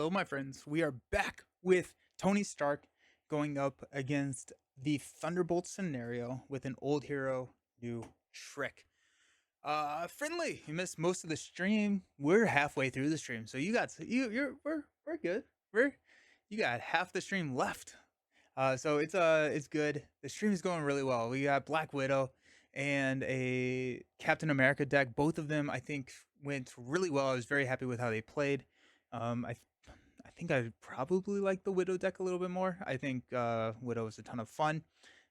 Hello, my friends. We are back with Tony Stark going up against the Thunderbolts scenario with an old hero, new trick. Friendly, you missed most of the stream. We're halfway through the stream, so you got we're good. You got half the stream left. So it's good. The stream is going really well. We got Black Widow and a Captain America deck. Both of them I think went really well. I was very happy with how they played. I think I probably like the Widow deck a little bit more. I think Widow is a ton of fun.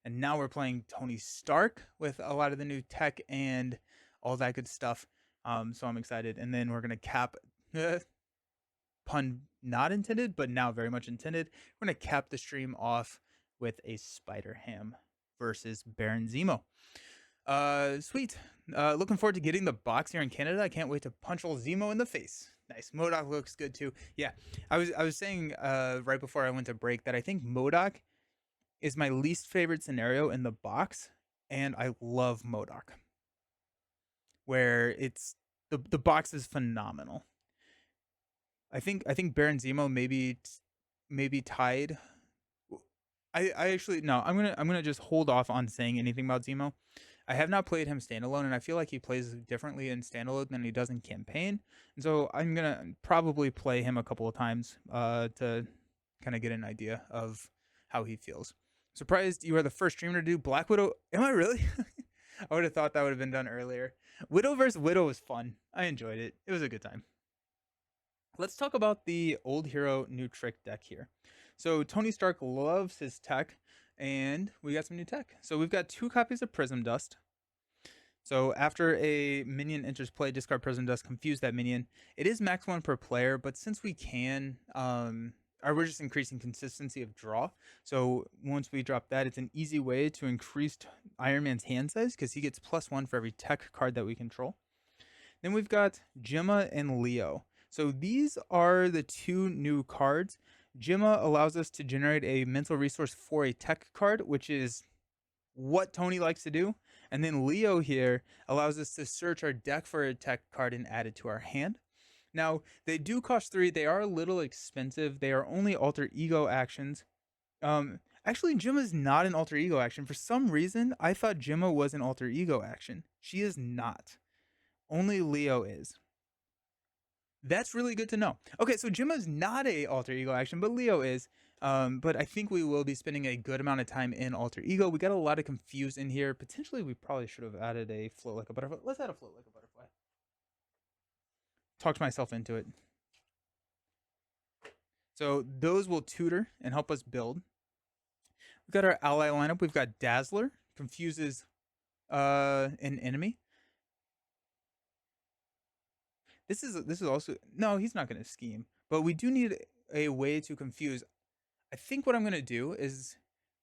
And now we're playing Tony Stark with a lot of the new tech and all that good stuff. So I'm excited. And then we're gonna cap pun not intended, but now very much intended. We're gonna cap the stream off with a Spider Ham versus Baron Zemo. Sweet. Looking forward to getting the box here in Canada. I can't wait to punch old Zemo in the face. Nice. MODOK looks good too. Yeah, I was saying right before I went to break that I think MODOK is my least favorite scenario in the box, and I love MODOK. Where it's the box is phenomenal. I think Baron Zemo maybe tied. I actually no. I'm gonna just hold off on saying anything about Zemo. I have not played him standalone, and I feel like he plays differently in standalone than he does in campaign. And so I'm gonna probably play him a couple of times to kind of get an idea of how he feels. Surprised you are the first streamer to do Black Widow. Am I really? I would have thought that would have been done earlier. Widow versus Widow was fun. I enjoyed it. It was a good time. Let's talk about the old hero new trick deck here. So Tony Stark loves his tech, and we got some new tech. So we've got 2 copies of Prism Dust. So after a minion enters play, discard Prism Dust, confuse that minion. It is max 1 per player, but since we can, we're just increasing consistency of draw. So once we drop that, it's an easy way to increase Iron Man's hand size because he gets +1 for every tech card that we control. Then we've got Gemma and Leo. So these are the 2 new cards. Gemma allows us to generate a mental resource for a tech card, which is what Tony likes to do. And then Leo here allows us to search our deck for a tech card and add it to our hand. Now, they do cost 3. They are a little expensive. They are only alter ego actions. Actually, Gemma is not an alter ego action. For some reason, I thought Gemma was an alter ego action. She is not. Only Leo is. That's really good to know. Okay, so Gemma's not a alter ego action, but Leo is. But I think we will be spending a good amount of time in alter ego. We got a lot of confused in here. Potentially, we probably should have added a float like a butterfly. Let's add a float like a butterfly. Talked myself into it. So those will tutor and help us build. We've got our ally lineup. We've got Dazzler, confuses an enemy. This is also no, he's not going to scheme, but we do need a way to confuse. I think what I'm going to do is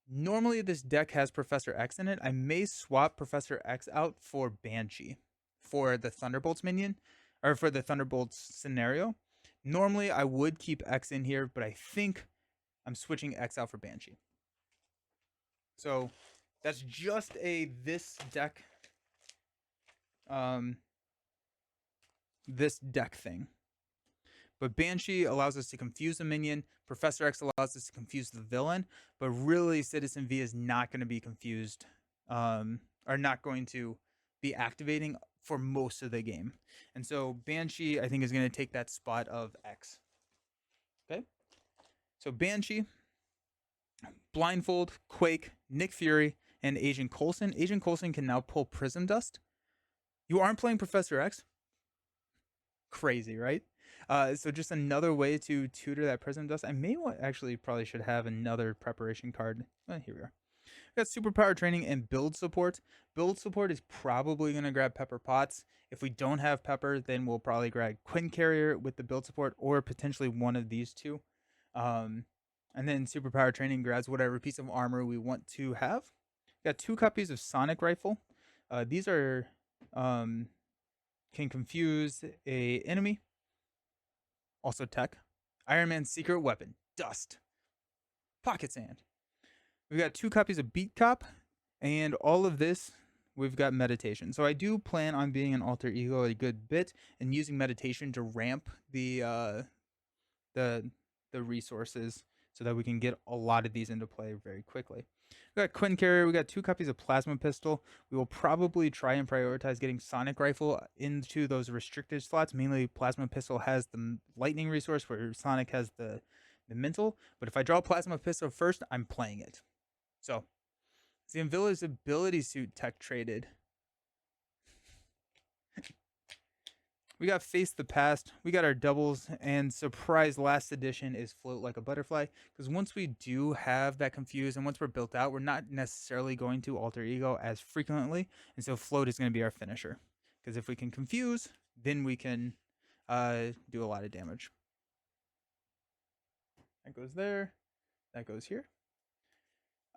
normally this deck has Professor X in it. I may swap Professor X out for Banshee for the Thunderbolts minion or for the Thunderbolts scenario. Normally I would keep X in here, but I think I'm switching X out for Banshee. So that's just this deck thing. But Banshee allows us to confuse the minion. Professor X allows us to confuse the villain. But really, Citizen V is not going to be confused, or not going to be activating for most of the game. And so Banshee, I think, is going to take that spot of X. Okay? So Banshee, Blindfold, Quake, Nick Fury, and Agent Coulson. Agent Coulson can now pull Prism Dust. You aren't playing Professor X? Crazy, right? So just another way to tutor that Prism Dust. I may actually probably should have another preparation card. Here we are. We got superpower training and build support. Build support is probably going to grab Pepper Potts. If we don't have Pepper, then we'll probably grab Quinn Carrier with the build support, or potentially one of these 2. And then superpower training grabs whatever piece of armor we want to have. We got 2 copies of Sonic Rifle. These are can confuse a enemy. Also tech. Iron Man's secret weapon, Dust. Pocket Sand. We've got 2 copies of Beat Cop, and all of this, we've got meditation. So I do plan on being an alter ego a good bit and using meditation to ramp the the resources so that we can get a lot of these into play very quickly. We got Quinn Carrier. We got 2 copies of Plasma Pistol. We will probably try and prioritize getting Sonic Rifle into those restricted slots. Mainly, Plasma Pistol has the Lightning resource, where Sonic has the Mental. But if I draw Plasma Pistol first, I'm playing it. So, the Invisibility Suit tech traded. We got Face the Past, we got our doubles, and surprise last edition is Float Like a Butterfly. Because once we do have that Confuse, and once we're built out, we're not necessarily going to Alter Ego as frequently, and so Float is going to be our finisher. Because if we can Confuse, then we can do a lot of damage. That goes there, that goes here.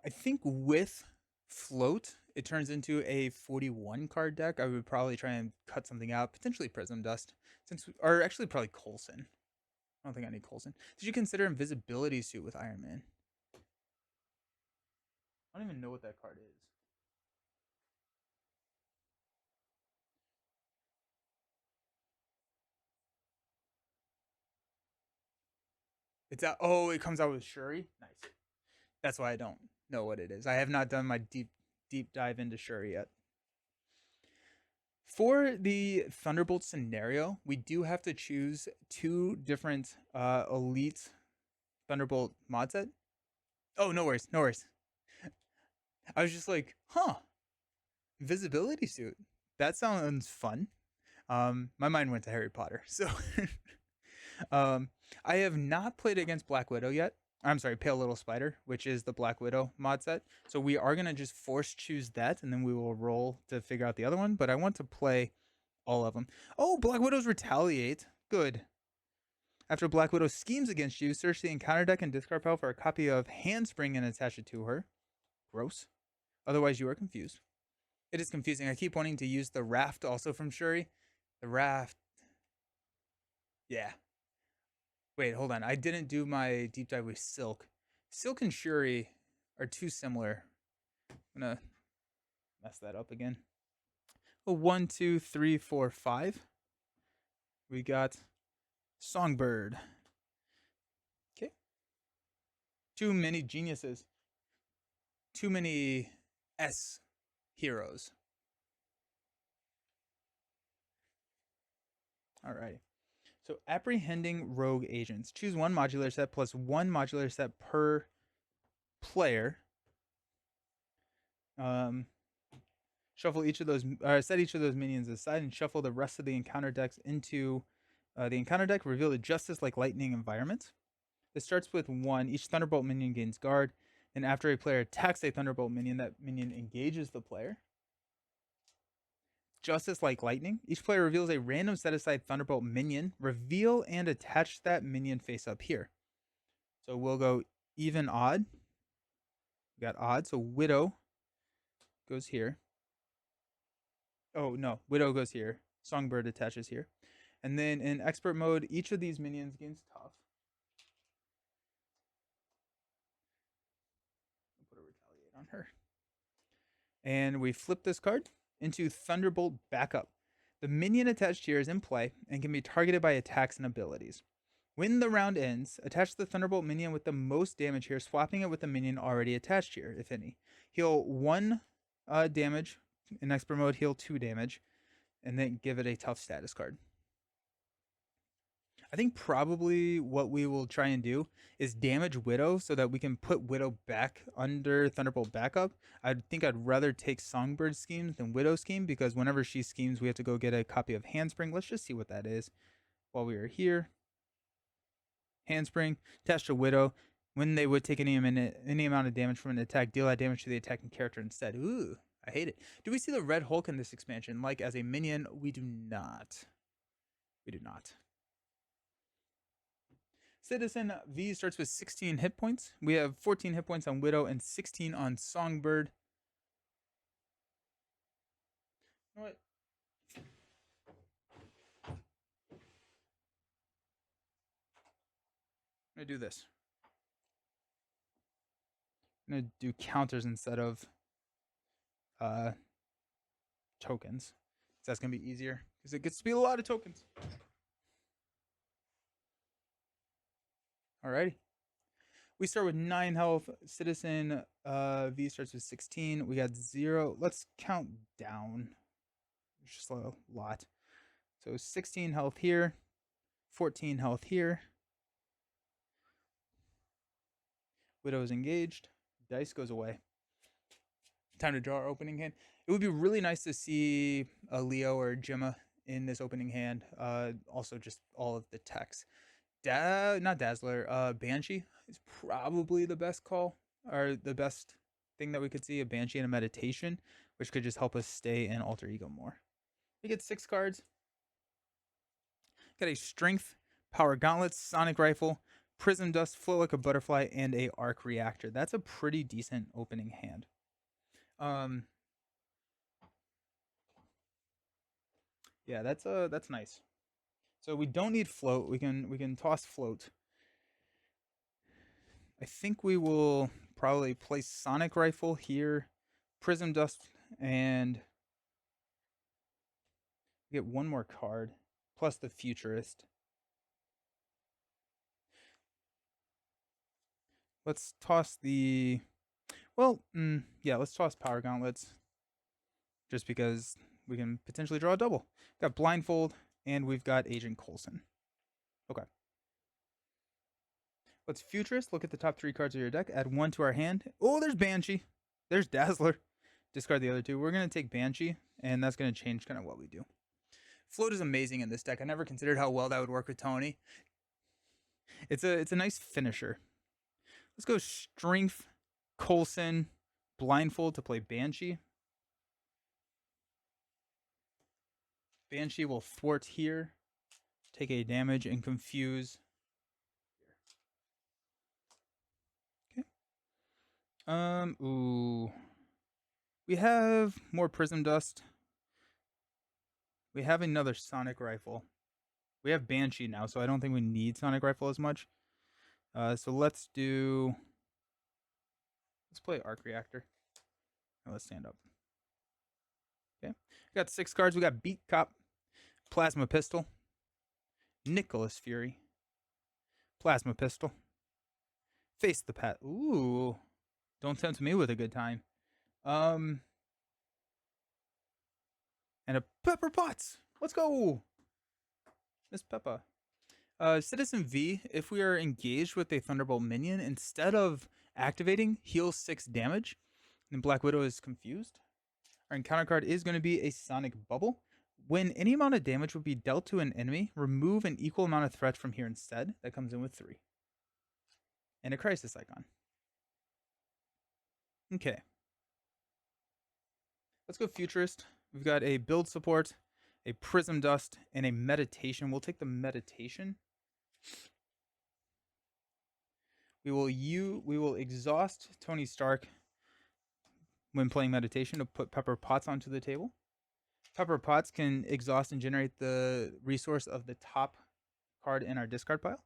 I think with Float, it turns into a 41 card deck. I would probably try and cut something out, potentially Prism Dust, or actually probably Coulson. I don't think I need Coulson. Did you consider Invisibility Suit with Iron Man? I don't even know what that card is. It's out. Oh, it comes out with Shuri. Nice. That's why I don't know what it is. I have not done my deep dive into Shuri yet. For the Thunderbolt scenario, we do have to choose 2 different elite Thunderbolt mod set. Oh, no worries, no worries. I was just like, huh, Invisibility Suit. That sounds fun. My mind went to Harry Potter. So I have not played against Black Widow yet. I'm sorry, Pale Little Spider, which is the Black Widow mod set. So we are going to just force choose that, and then we will roll to figure out the other one. But I want to play all of them. Oh, Black Widow's Retaliate. Good. After Black Widow schemes against you, search the encounter deck and discard pile for a copy of Handspring and attach it to her. Gross. Otherwise, you are confused. It is confusing. I keep wanting to use the Raft also from Shuri. The Raft. Yeah. Wait, hold on. I didn't do my deep dive with Silk. Silk and Shuri are too similar. I'm going to mess that up again. Oh, 1, 2, 3, 4, 5. We got Songbird. Okay. Too many geniuses. Too many S heroes. All right. So apprehending rogue agents. Choose 1 modular set plus 1 modular set per player. Shuffle each of those, set each of those minions aside and shuffle the rest of the encounter decks into the encounter deck. Reveal a Justice Like Lightning environment. This starts with 1. Each Thunderbolt minion gains guard. And after a player attacks a Thunderbolt minion, that minion engages the player. Justice Like Lightning. Each player reveals a random set-aside Thunderbolt minion. Reveal and attach that minion face up here. So we'll go even odd. We got odd. So Widow goes here. Oh, no. Widow goes here. Songbird attaches here. And then in expert mode, each of these minions gains tough. I'll put a retaliate on her. And we flip this card into Thunderbolt Backup. The minion attached here is in play and can be targeted by attacks and abilities. When the round ends, attach the Thunderbolt minion with the most damage here, swapping it with the minion already attached here, if any. Heal 1 damage. In expert mode, heal 2 damage. And then give it a tough status card. I think probably what we will try and do is damage Widow so that we can put Widow back under Thunderbolt Backup. I think I'd rather take Songbird schemes than Widow scheme, because whenever she schemes, we have to go get a copy of Handspring. Let's just see what that is while we are here. Handspring, attached to Widow. When they would take any amount of damage from an attack, deal that damage to the attacking character instead. Ooh, I hate it. Do we see the Red Hulk in this expansion? Like as a minion? We do not. We do not. Citizen V starts with 16 hit points. We have 14 hit points on Widow and 16 on Songbird. You know what? I'm going to do this. I'm going to do counters instead of tokens. So that's going to be easier because it gets to be a lot of tokens. Alrighty. We start with 9 health. Citizen V starts with 16. We got 0. Let's count down. It's just a lot. So 16 health here, 14 health here. Widow is engaged. Dice goes away. Time to draw our opening hand. It would be really nice to see a Leo or a Gemma in this opening hand. Also, just all of the text. Not Dazzler. Banshee is probably the best call, or the best thing that we could see. A Banshee and a Meditation, which could just help us stay in Alter Ego more. We get 6 cards. Got a Strength, Power Gauntlets, Sonic Rifle, Prism Dust, Flow Like a Butterfly, and a Arc Reactor. That's a pretty decent opening hand. Yeah, that's nice. So we don't need float. We can toss float. I think we will probably place Sonic Rifle here, Prism Dust, and get one more card plus the Futurist. Let's toss the yeah, let's toss Power Gauntlets just because we can potentially draw a double. Got Blindfold, and we've got Agent Coulson. Okay. Let's Futurist. Look at the top 3 cards of your deck. Add 1 to our hand. Oh, there's Banshee. There's Dazzler. Discard the other 2. We're going to take Banshee, and that's going to change kind of what we do. Float is amazing in this deck. I never considered how well that would work with Tony. It's a nice finisher. Let's go Strength, Coulson, Blindfold to play Banshee. Banshee will thwart here, take a damage, and confuse. Okay. Ooh. We have more Prism Dust. We have another Sonic Rifle. We have Banshee now, so I don't think we need Sonic Rifle as much. So let's play Arc Reactor. Now let's stand up. Okay. We got 6 cards. We got Beat Cop, Plasma Pistol, Nicholas Fury, Plasma Pistol, Face the Pat. Ooh. Don't tempt me with a good time. And a Pepper Potts. Let's go. Miss Peppa. Citizen V, if we are engaged with a Thunderbolt minion, instead of activating, heals 6 damage. And Black Widow is confused. Our encounter card is going to be a Sonic Bubble. When any amount of damage would be dealt to an enemy, remove an equal amount of threat from here instead. That comes in with 3. And a Crisis Icon. Okay. Let's go Futurist. We've got a Build Support, a Prism Dust, and a Meditation. We'll take the Meditation. We will exhaust Tony Stark when playing Meditation to put Pepper Potts onto the table. Pepper Potts can exhaust and generate the resource of the top card in our discard pile.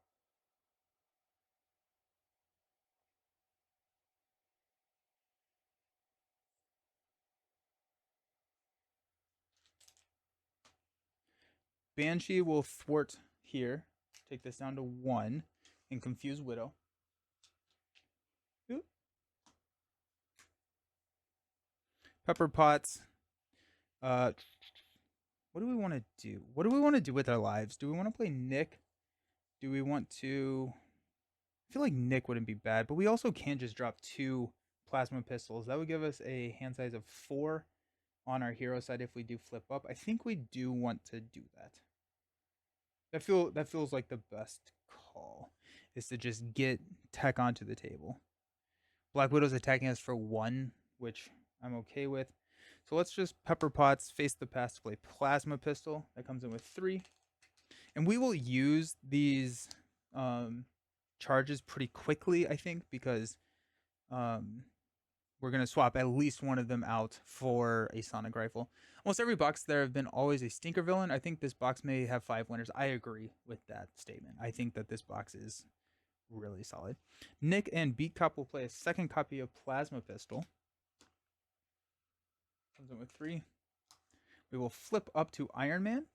Banshee will thwart here, take this down to 1, and confuse Widow. Oop. Pepper Potts. What do we want to do? What do we want to do with our lives? Do we want to play Nick? Do we want to... I feel like Nick wouldn't be bad, but we also can just drop 2 Plasma Pistols. That would give us a hand size of 4 on our hero side if we do flip up. I think we do want to do that. That feels like the best call, is to just get tech onto the table. Black Widow's attacking us for 1, which I'm okay with. So let's just Pepper Potts, Face the Past to play Plasma Pistol. That comes in with 3. And we will use these charges pretty quickly, I think, because we're going to swap at least one of them out for a Sonic Rifle. Almost every box there have been always a stinker villain. I think this box may have 5 winners. I agree with that statement. I think that this box is really solid. Nick and Beat Cop will play a second copy of Plasma Pistol. Comes in with 3. We will flip up to Iron Man.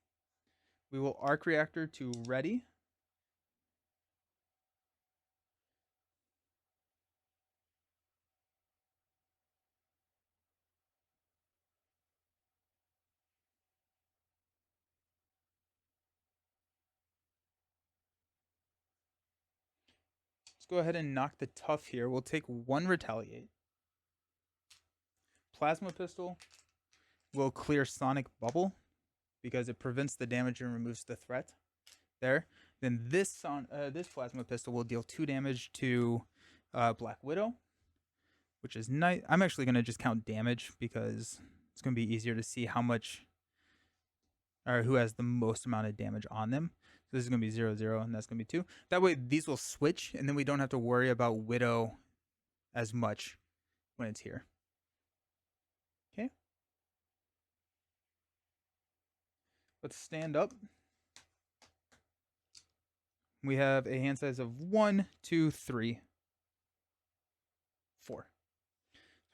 We will Arc Reactor to Ready. go ahead and knock the tough here. We'll take 1 retaliate. Plasma pistol will clear sonic bubble because it prevents the damage and removes the threat. There. Then this plasma pistol will deal 2 damage to Black Widow, which is nice. I'm actually going to just count damage because it's going to be easier to see how much or who has the most amount of damage on them. So this is going to be 0, 0, and that's going to be 2. That way these will switch, and then we don't have to worry about Widow as much when it's here. Okay. Let's stand up. We have a hand size of 1, 2, 3, 4.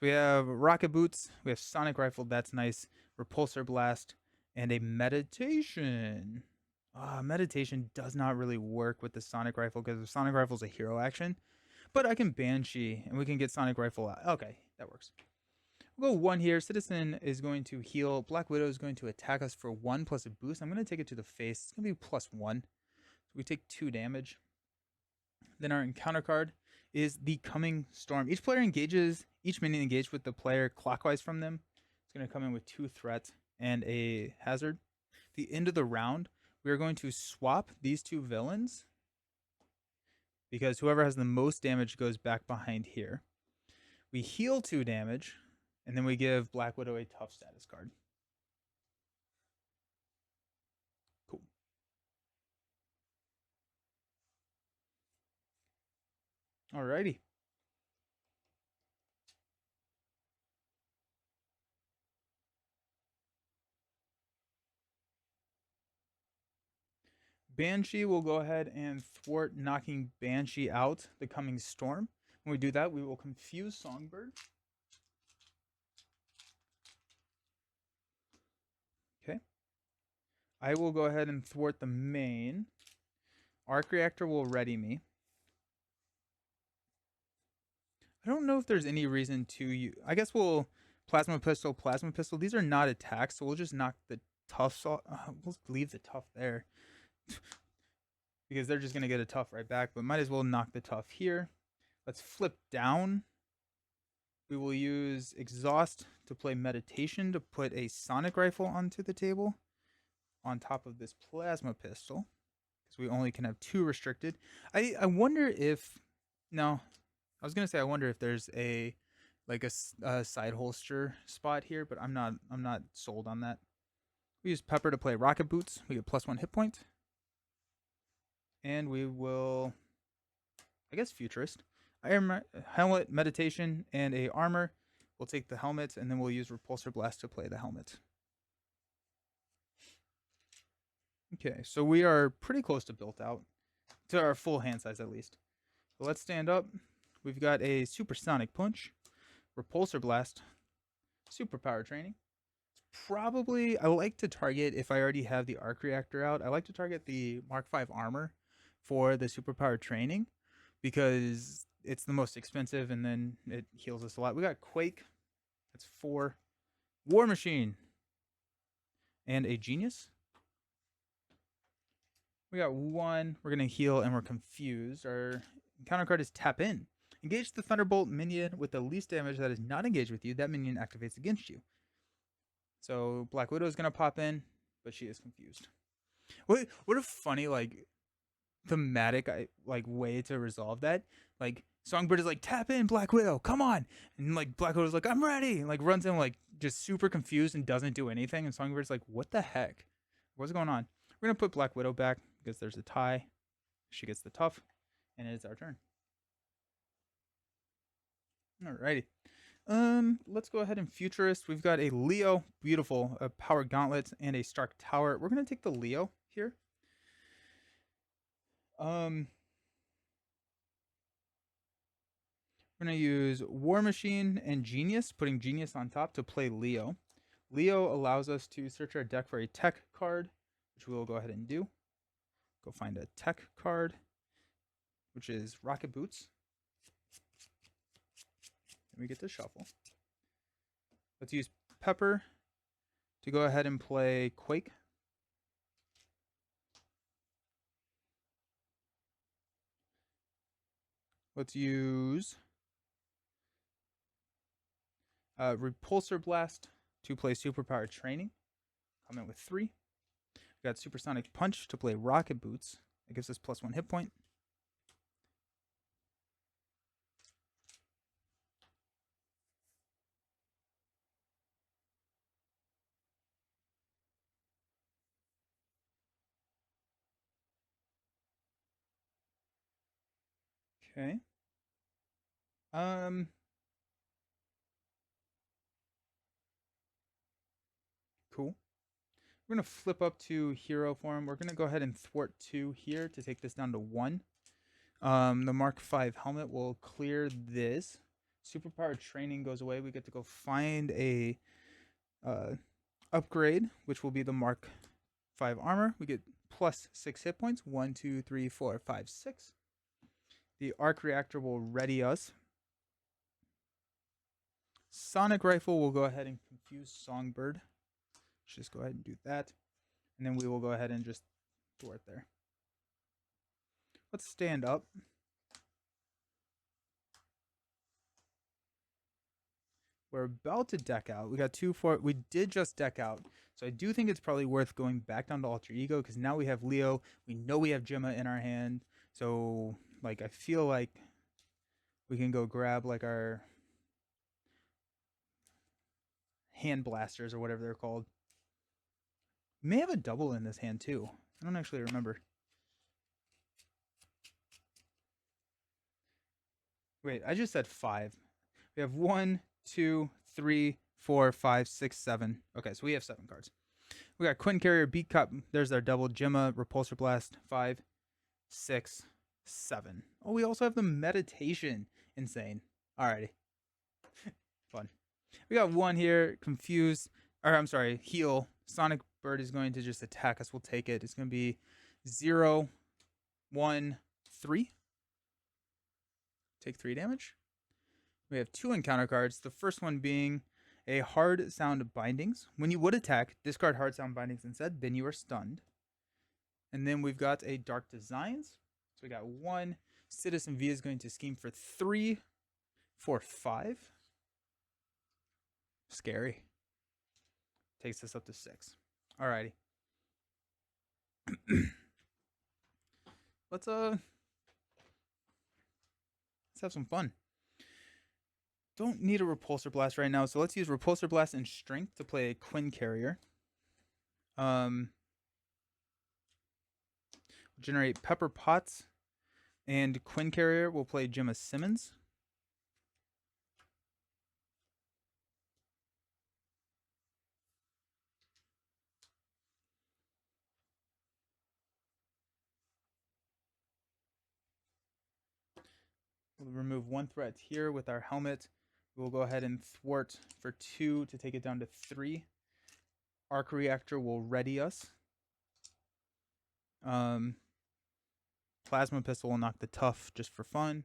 We have rocket boots. We have sonic rifle. That's nice. Repulsor blast and a meditation. Meditation does not really work with the sonic rifle because the sonic rifle is a hero action. But I can banshee and we can get sonic rifle out. Okay, that works. We'll go 1 here. Citizen is going to heal. Black Widow is going to attack us for 1 plus a boost. I'm going to take it to the face. It's going to be +1. So we take 2 damage. Then our encounter card is the Coming Storm. Each minion engaged with the player clockwise from them. It's going to come in with 2 threats and a hazard. At the end of the round, we are going to swap these 2 villains because whoever has the most damage goes back behind here. We heal 2 damage, and then we give Black Widow a tough status card. Cool. Alrighty. Banshee will go ahead and thwart knocking Banshee out, the Coming Storm. When we do that, we will confuse Songbird. Okay. I will go ahead and thwart the main. Arc Reactor will ready me. I don't know if there's any reason to use... I guess we'll Plasma Pistol. These are not attacks, so we'll just knock the toughs off. We'll leave the tough there. Because they're just going to get a tough right back, but might as well knock the tough here. Let's flip down. We will use Exhaust to play Meditation to put a sonic rifle onto the table on top of this plasma pistol, because we only can have 2 restricted. I wonder if... No, I was going to say I wonder if there's a side holster spot here, but I'm not sold on that. We use Pepper to play Rocket Boots. We get +1 hit point. And we will, I guess, Futurist. Helmet, Meditation, and a Armor. We'll take the helmet, and then we'll use Repulsor Blast to play the helmet. Okay, so we are pretty close to built out. To our full hand size, at least. So let's stand up. We've got a Supersonic Punch, Repulsor Blast, Superpower Training. Probably, I like to target, if I already have the Arc Reactor out, I like to target the Mark V Armor for the Superpower Training because it's the most expensive and then it heals us a lot. We got Quake, that's 4. War Machine, and a Genius. We got 1, we're going to heal and we're confused. Our encounter card is Tap In. Engage the Thunderbolt minion with the least damage that is not engaged with you. That minion activates against you. So Black Widow is going to pop in, but she is confused. What a funny, thematic way to resolve that. Songbird is like, tap in, Black Widow, come on. And Black Widow's like, I'm ready. And runs in just super confused and doesn't do anything. And Songbird's like, what the heck? What's going on? We're going to put Black Widow back because there's a tie. She gets the tough. And it is our turn. Alrighty. Let's go ahead and Futurist. We've got a Leo, beautiful, a Power Gauntlet, and a Stark Tower. We're going to take the Leo here. We're going to use War Machine and Genius, putting Genius on top to play Leo. Leo allows us to search our deck for a tech card, which we will go ahead and do. Go find a tech card, which is Rocket Boots. And we get to shuffle. Let's use Pepper to go ahead and play Quake. Let's use Repulsor Blast to play Superpower Training. Come in with 3. We got Supersonic Punch to play Rocket Boots. That gives us +1 hit point. Okay. Cool. We're going to flip up to hero form. We're going to go ahead and thwart 2 here to take this down to 1. The Mark 5 helmet will clear this. Superpower Training goes away. We get to go find a upgrade, which will be the Mark 5 armor. We get +6 hit points. 1, 2, 3, 4, 5, 6. The arc reactor will ready us. Sonic rifle will go ahead and confuse Songbird. Let's just go ahead and do that. And then we will go ahead and just thwart there. Let's stand up. We're about to deck out. We got 2, 4. We did just deck out. So I do think it's probably worth going back down to Alter Ego because now we have Leo. We know we have Gemma in our hand. So, like, I feel like we can go grab, like, our hand blasters or whatever they're called. We may have a double in this hand, too. I don't actually remember. Wait, I just said 5. We have 1, 2, 3, 4, 5, 6, 7. Okay, so we have 7 cards. We got Quinn Carrier, Beat Cop. There's our double. Gemma, Repulsor Blast. 5, 6, 7. Oh, we also have the Meditation. Insane. Alrighty. Fun. We got 1 here. Confuse. Or, I'm sorry. Heal. Sonic Bird is going to just attack us. We'll take it. It's going to be 0, 1, 3. Take 3 damage. We have 2 encounter cards. The first one being a Hard Sound Bindings. When you would attack, discard Hard Sound Bindings instead. Then you are stunned. And then we've got a Dark Designs. So we got 1. Citizen V is going to scheme for 3, 4, 5. Scary. Takes us up to 6. Alrighty. Let's have some fun. Don't need a Repulsor Blast right now, so let's use Repulsor Blast and Strength to play a Quinn Carrier. Generate Pepper Potts, and Quinn Carrier will play Gemma Simmons. We'll remove 1 threat here with our helmet. We'll go ahead and thwart for 2 to take it down to 3. Arc Reactor will ready us. Plasma Pistol will knock the tough just for fun.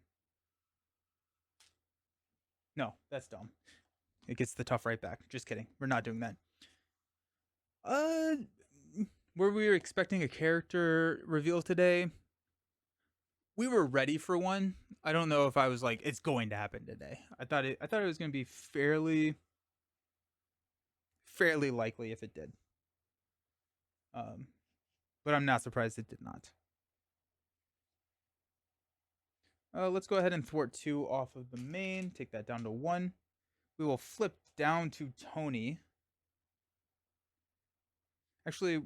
No, that's dumb. It gets the tough right back. Just kidding. We're not doing that. Were we expecting a character reveal today? We were ready for one. I don't know if I was like, it's going to happen today. I thought it was going to be fairly likely if it did. But I'm not surprised it did not. Let's go ahead and thwart 2 off of the main. Take that down to 1. We will flip down to Tony. Actually,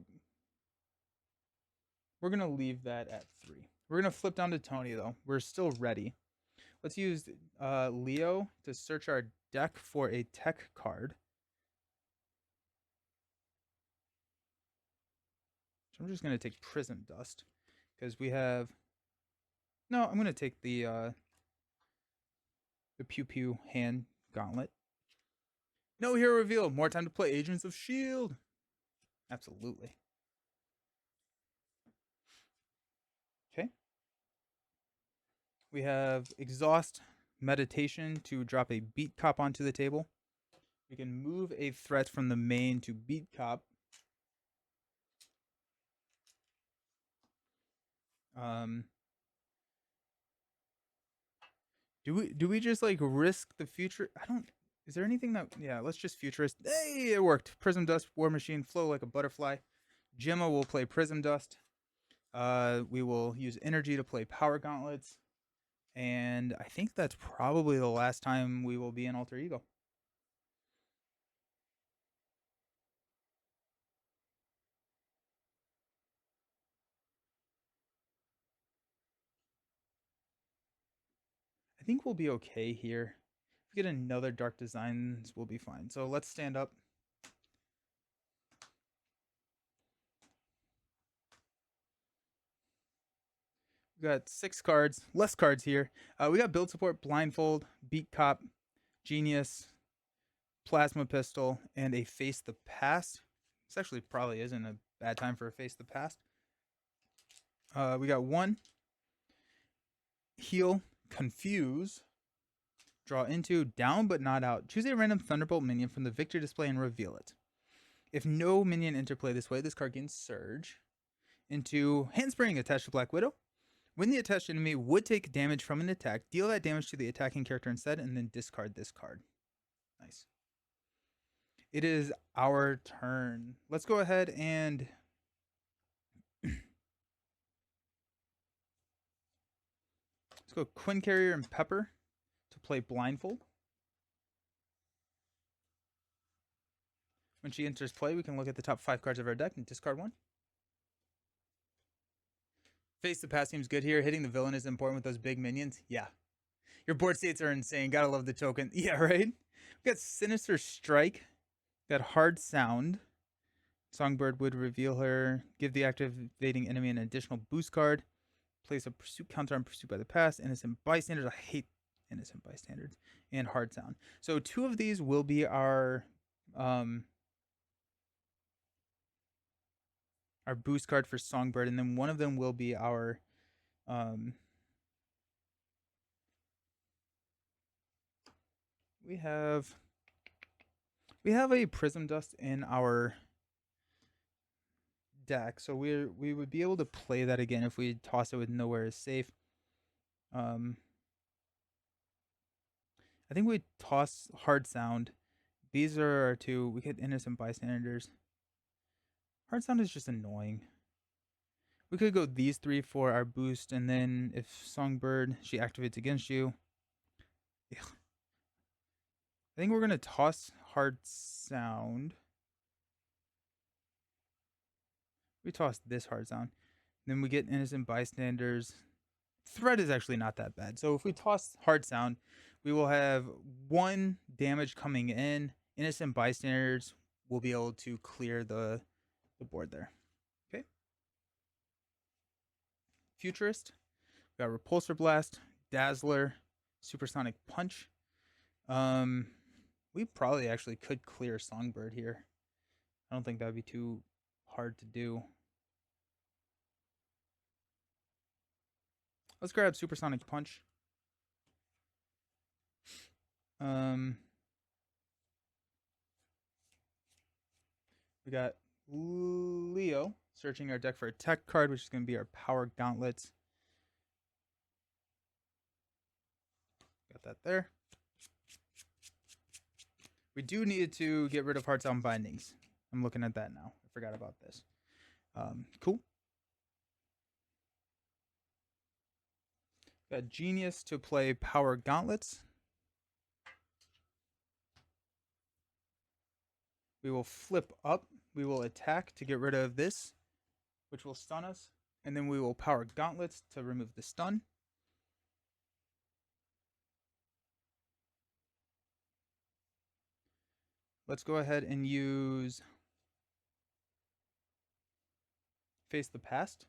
we're going to leave that at 3. We're going to flip down to Tony, though. We're still ready. Let's use Leo to search our deck for a tech card. So I'm just going to take Prism Dust because we have... No, I'm going to take the Pew Pew hand gauntlet. No hero reveal. More time to play Agents of S.H.I.E.L.D. Absolutely. Okay. We have Exhaust Meditation to drop a Beat Cop onto the table. We can move a threat from the main to Beat Cop. Do we just like risk the future? I don't. Is there anything that? Yeah, let's just futurist. Hey, it worked. Prism Dust, War Machine, flow like a butterfly. Gemma will play Prism Dust. We will use energy to play Power Gauntlets, and I think that's probably the last time we will be in Alter Ego. I think we'll be okay here. If we get another Dark Designs, we'll be fine. So let's stand up. We got 6 cards, less cards here. We got Build Support, Blindfold, Beat Cop, Genius, Plasma Pistol, and a Face the Past. This actually probably isn't a bad time for a Face the Past. We got 1, Heal, Confuse, draw into, down but not out. Choose a random Thunderbolt minion from the victory display and reveal it. If no minion interplay this way, this card gains Surge into Handspring attached to Black Widow. When the attached enemy would take damage from an attack, deal that damage to the attacking character instead, and then discard this card. Nice. It is our turn. Let's go ahead and let's go Quinn Carrier and Pepper to play Blindfold. When she enters play, we can look at the top 5 cards of our deck and discard 1. Face the Past seems good here. Hitting the villain is important with those big minions. Yeah. Your board states are insane. Gotta love the token. Yeah, right? We got Sinister Strike. Got Hard Sound. Songbird would reveal her. Give the activating enemy an additional boost card. Place a pursuit counter on Pursuit by the Past. Innocent Bystanders. I hate Innocent Bystanders. And Hard Sound. So 2 of these will be our boost card for Songbird, and then one of them will be our we have a Prism Dust in our deck, so we would be able to play that again if we toss it with Nowhere is Safe. I think we toss Hard Sound. These are our 2. We get Innocent Bystanders. Hard Sound is just annoying. We could go these 3 for our boost, and then if Songbird, she activates against you. Ugh. I think we're going to toss Hard Sound. We toss this Hard Sound. Then we get Innocent Bystanders. Threat is actually not that bad. So if we toss Hard Sound, we will have 1 damage coming in. Innocent Bystanders will be able to clear the board there. Okay. Futurist. We got Repulsor Blast, Dazzler, Supersonic Punch. We probably actually could clear Songbird here. I don't think that would be too hard to do. Let's grab Supersonic Punch. We got Leo searching our deck for a tech card, which is going to be our Power Gauntlets. Got that there. We do need to get rid of Heart Sound Bindings. I'm looking at that now. I forgot about this. Cool. Got Genius to play Power Gauntlets. We will flip up. We will attack to get rid of this, which will stun us. And then we will Power Gauntlets to remove the stun. Let's go ahead and use Face the Past.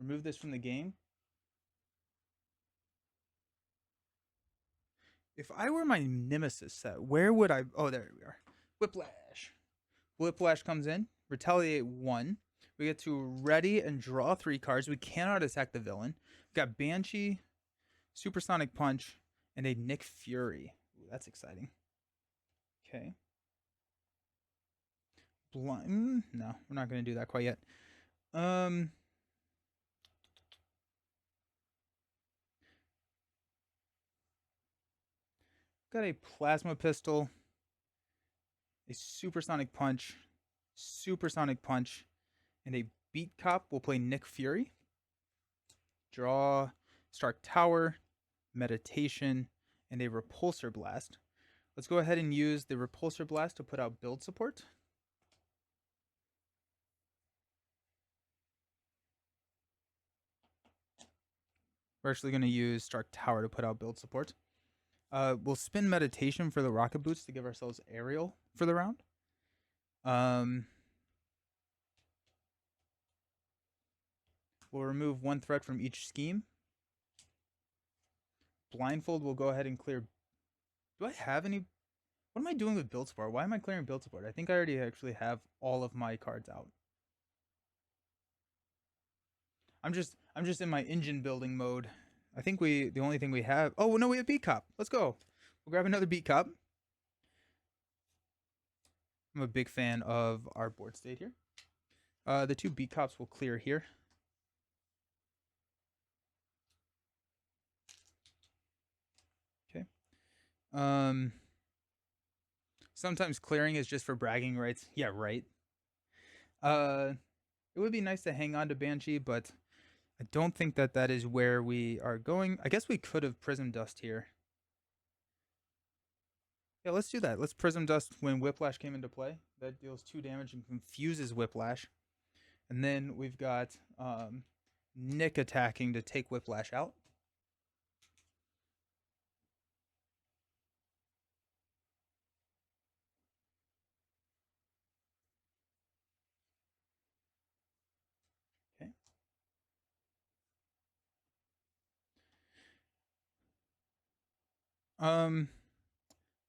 Remove this from the game. If I were my Nemesis set, where would I... Oh, there we are. Whiplash. Whiplash comes in. Retaliate 1. We get to ready and draw 3 cards. We cannot attack the villain. We've got Banshee, Supersonic Punch, and a Nick Fury. Ooh, that's exciting. Okay. No, we're not going to do that quite yet. Got a plasma pistol, a supersonic punch, and a beat cop will play Nick Fury. Draw Stark Tower, Meditation, and a Repulsor Blast. Let's go ahead and use the Repulsor Blast to put out build support. We're actually going to use Stark Tower to put out build support. We'll spin Meditation for the Rocket Boots to give ourselves aerial for the round. We'll remove one threat from each scheme. Blindfold will go ahead and clear. Do I have any? What am I doing with build support? Why am I clearing build support? I think I already actually have all of my cards out. I'm just in my engine building mode. I think the only thing we have. Oh no, we have Beat Cop. Let's go. We'll grab another Beat Cop. I'm a big fan of our board state here. The two Beat Cops will clear here. Okay. Sometimes clearing is just for bragging rights. Yeah, right. It would be nice to hang on to Banshee, but I don't think that is where we are going. I guess we could have Prism Dust here. Yeah, let's do that. Let's Prism Dust when Whiplash came into play. That deals 2 damage and confuses Whiplash. And then we've got Nick attacking to take Whiplash out. Okay.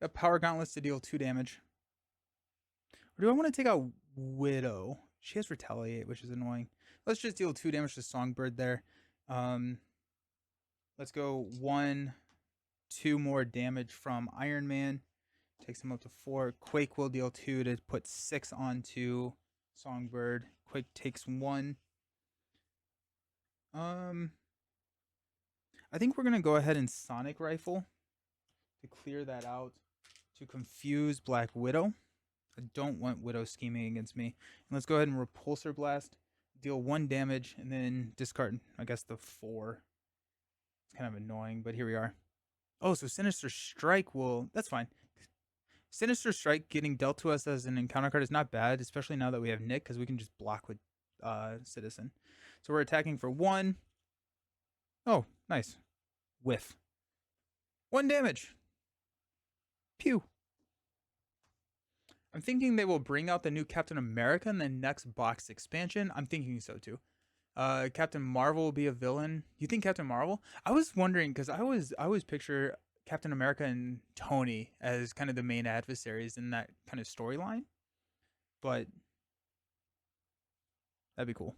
Got Power Gauntlets to deal 2 damage. Or do I want to take out Widow? She has Retaliate, which is annoying. Let's just deal 2 damage to Songbird there. Let's go 1, 2 more damage from Iron Man. Takes him up to 4. Quake will deal 2 to put 6 onto Songbird. Quake takes 1. I think we're going to go ahead and Sonic Rifle to clear that out to confuse Black Widow. I don't want Widow scheming against me. And let's go ahead and Repulsor Blast. Deal 1 damage and then discard, I guess, the 4. It's kind of annoying, but here we are. Oh, so Sinister Strike will... That's fine. Sinister Strike getting dealt to us as an encounter card is not bad, especially now that we have Nick, because we can just block with Citizen. So we're attacking for 1. Oh, nice. Whiff. 1 damage. Pew. I'm thinking they will bring out the new Captain America in the next box expansion. I'm thinking so too. Captain Marvel will be a villain. You think Captain Marvel? I was wondering because I always picture Captain America and Tony as kind of the main adversaries in that kind of storyline. But that'd be cool.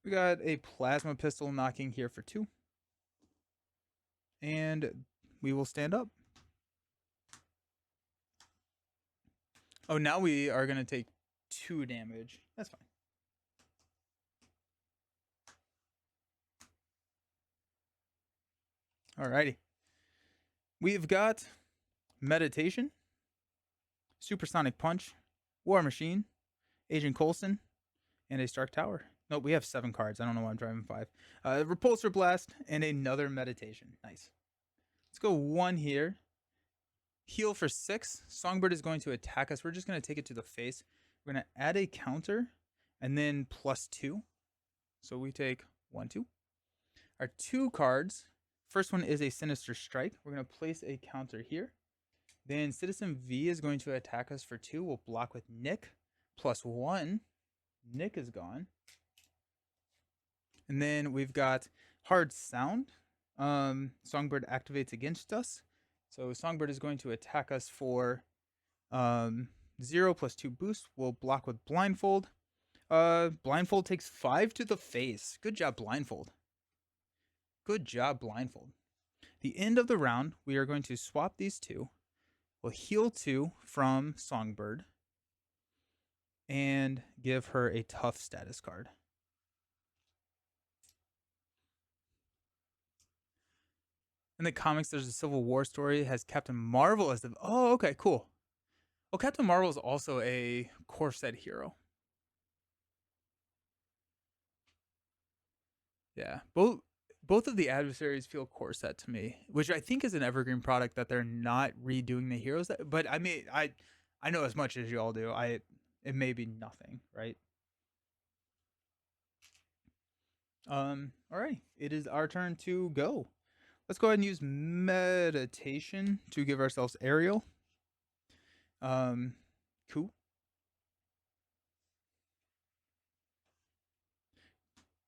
We got a plasma pistol knocking here for 2. And we will stand up. Oh, now we are going to take 2 damage. That's fine. Alrighty. We've got Meditation, Supersonic Punch, War Machine, Agent Coulson, and a Stark Tower. Nope, we have 7 cards. I don't know why I'm driving 5. Repulsor Blast and another Meditation. Nice. Let's go 1 here. Heal for 6. Songbird is going to attack us. We're just going to take it to the face. We're going to add a counter and then +2. So we take 1, 2. Our 2 cards. First one is a Sinister Strike. We're going to place a counter here. Then Citizen V is going to attack us for 2. We'll block with Nick. +1. Nick is gone. And then we've got Hard Sound. Songbird activates against us. So Songbird is going to attack us for 0 +2 boost. We'll block with Blindfold. Blindfold takes 5 to the face. Good job, Blindfold. Good job, Blindfold. The end of the round, we are going to swap these 2. We'll heal 2 from Songbird. And give her a tough status card. In the comics, there's a Civil War story. It has Captain Marvel as the. Oh, okay, cool. Well, Captain Marvel is also a corset hero. Yeah, both of the adversaries feel corset to me, which I think is an evergreen product that they're not redoing the heroes. But I mean, I know as much as you all do. It may be nothing, right? All right, it is our turn to go. Let's go ahead and use meditation to give ourselves aerial. Um, cool.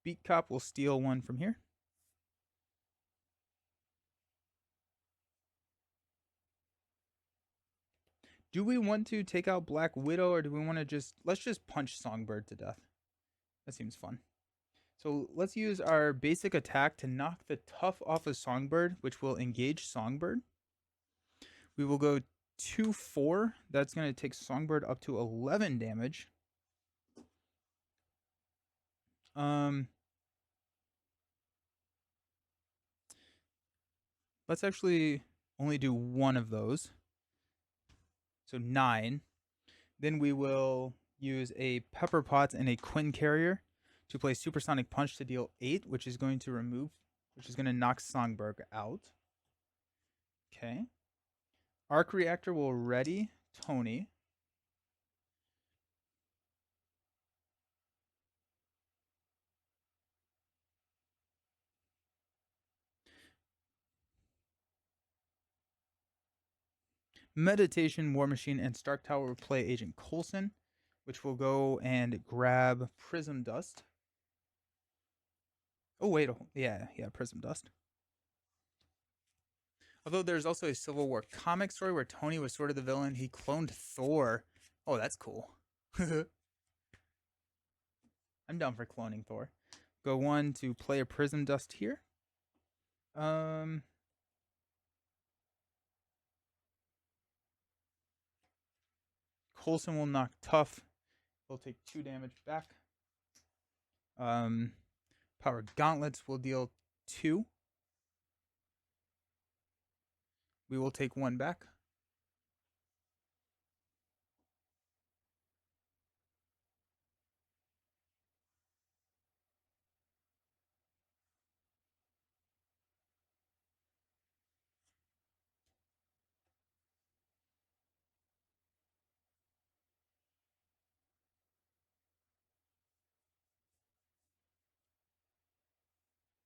Beat Cop will steal one from here. Do we want to take out Black Widow or do we want to let's just punch Songbird to death? That seems fun. So let's use our basic attack to knock the tough off of Songbird, which will engage Songbird. We will go 2-4. That's going to take Songbird up to 11 damage. Let's actually only do one of those. So 9. Then we will use a Pepper Potts and a Quinn Carrier to play Supersonic Punch to deal 8, which is going to knock Songbird out. Okay. Arc Reactor will ready Tony. Meditation, War Machine, and Stark Tower will play Agent Coulson, which will go and grab Prism Dust. Oh, wait. Yeah, Prism Dust. Although there's also a Civil War comic story where Tony was sort of the villain. He cloned Thor. Oh, that's cool. I'm down for cloning Thor. Go 1 to play a Prism Dust here. Coulson will knock Tough. He'll take 2 damage back. Power Gauntlets will deal 2. We will take 1 back.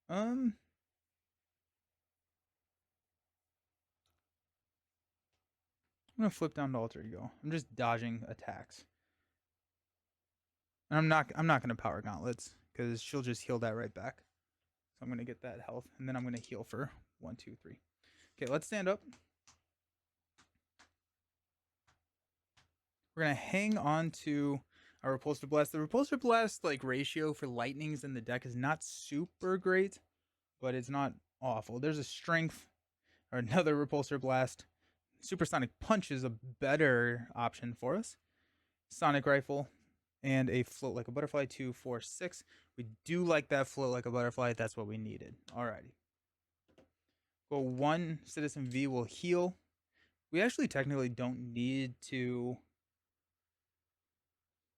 I'm gonna flip down to Alter Ego. I'm just dodging attacks. And I'm not gonna Power Gauntlets because she'll just heal that right back. So I'm gonna get that health, and then I'm gonna heal for 1, 2, 3. Okay, let's stand up. We're gonna hang on to our Repulsor Blast. The Repulsor Blast ratio for lightnings in the deck is not super great, but it's not awful. There's a Strength or another Repulsor Blast. Supersonic Punch is a better option for us. Sonic Rifle and a Float Like a Butterfly, 2, 4, 6. We do like that Float Like a Butterfly. That's what we needed. Alrighty. Go 1. Citizen V will heal. We actually technically don't need to.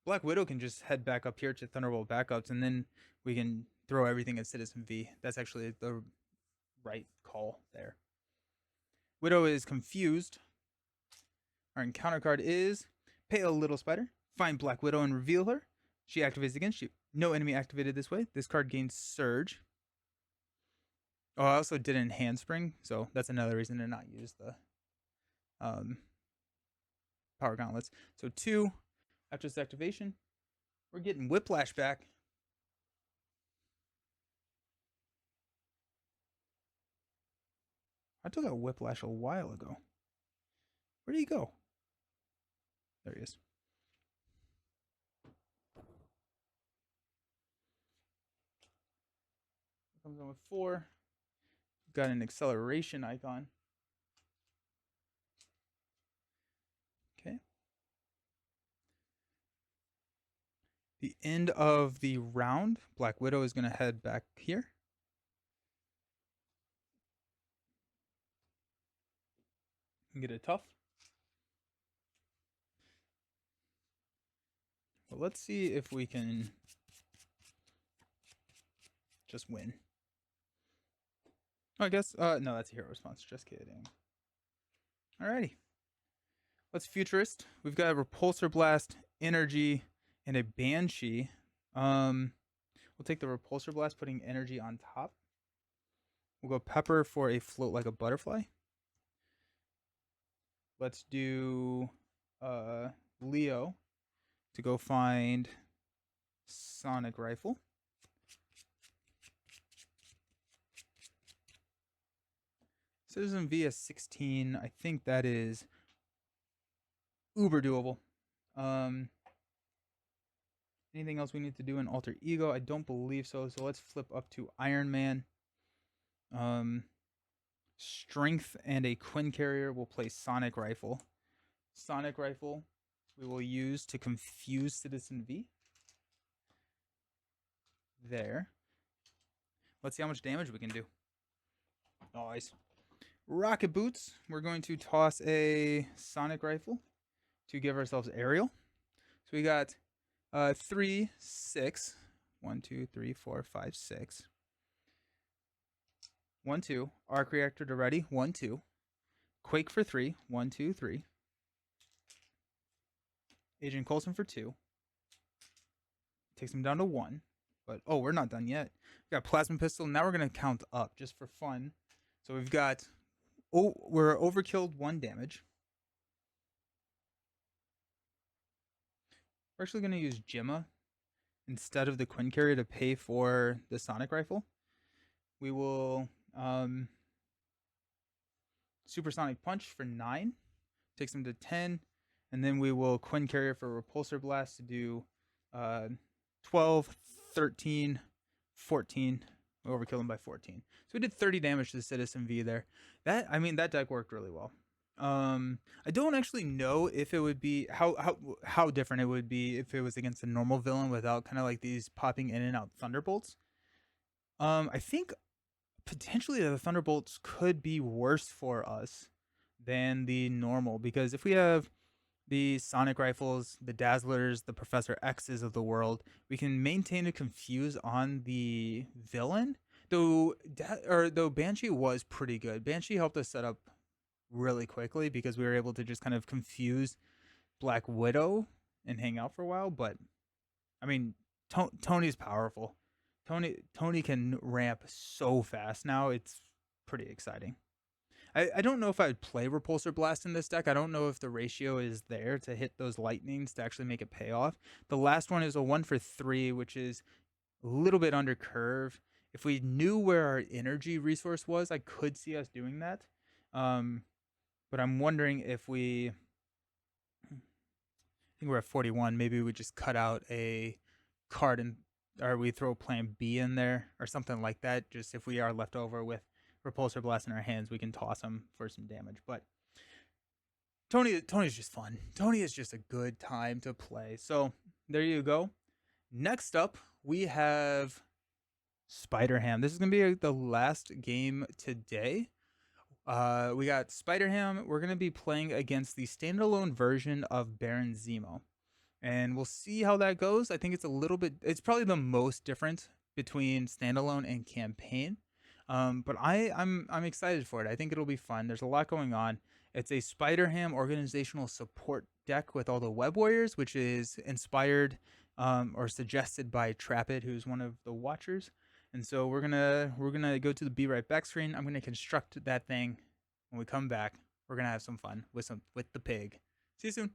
Black Widow can just head back up here to Thunderbolt backups, and then we can throw everything at Citizen V. That's actually the right call there. Widow is confused. Our encounter card is Pale Little Spider. Find Black Widow and reveal her. She activates against you. No enemy activated this way. This card gains Surge. Oh, I also did it in Handspring, so that's another reason to not use the Power Gauntlets. So 2, after this activation, we're getting Whiplash back. I took out Whiplash a while ago. Where did he go? There he is. Comes in with 4. Got an acceleration icon. Okay. The end of the round, Black Widow is going to head back here. and get a tough. Well, let's see if we can just win. Oh, I guess, no, that's a hero response. Just kidding. Alrighty. Let's Futurist. We've got a Repulsor Blast, Energy, and a Banshee. We'll take the Repulsor Blast, putting Energy on top. We'll go Pepper for a Float Like a Butterfly. Let's do Leo to go find Sonic Rifle. Citizen V is 16. I think that is uber doable. Anything else we need to do in Alter Ego? I don't believe so. So let's flip up to Iron Man. Strength and a Quinn Carrier will play Sonic Rifle. Sonic Rifle we will use to confuse Citizen V. There. Let's see how much damage we can do. Nice. Rocket Boots. We're going to toss a Sonic Rifle to give ourselves aerial. So we got 3, 6. 1, 2, 3, 4, 5, 6. 1, 2. Arc Reactor to ready. 1, 2. Quake for 3. 1, 2, 3. Agent Coulson for 2. Takes him down to 1. But, oh, we're not done yet. We got Plasma Pistol. Now we're going to count up just for fun. So we've got, we're overkilled 1 damage. We're actually going to use Gemma instead of the Quinn Carrier to pay for the Sonic Rifle. We will Supersonic Punch for 9. Takes him to 10. And then we will Quinn Carrier for Repulsor Blast to do 12, 13, 14. We overkilled him by 14. So we did 30 damage to the Citizen V there. That deck worked really well. I don't actually know if it would be how different it would be if it was against a normal villain without kind of like these popping in and out Thunderbolts. I think potentially the Thunderbolts could be worse for us than the normal, because if we have the Sonic Rifles, the Dazzlers, the Professor X's of the world, we can maintain a confuse on the villain. Though Banshee was pretty good. Banshee helped us set up really quickly because we were able to just kind of confuse Black Widow and hang out for a while. But I mean, Tony's powerful. Tony can ramp so fast now. It's pretty exciting. I don't know if I would play Repulsor Blast in this deck. I don't know if the ratio is there to hit those lightnings to actually make it pay off. The last one is a 1 for 3, which is a little bit under curve. If we knew where our energy resource was, I could see us doing that. But I'm wondering if I think we're at 41. Maybe we just cut out a card or we throw Plan B in there or something like that. Just if we are left over with Repulsor Blast in our hands, we can toss him for some damage. But Tony's just fun. Tony is just a good time to play. So there you go. Next up, we have Spider-Ham. This is going to be the last game today. We got Spider-Ham. We're going to be playing against the standalone version of Baron Zemo. And we'll see how that goes. I think it's probably the most different between standalone and campaign. But I'm excited for it. I think it'll be fun. There's a lot going on. It's a Spider-Ham organizational support deck with all the Web Warriors, which is inspired or suggested by Trapit, who's one of the Watchers. And so we're gonna go to the Be Right Back screen. I'm gonna construct that thing. When we come back, we're gonna have some fun with the pig. See you soon.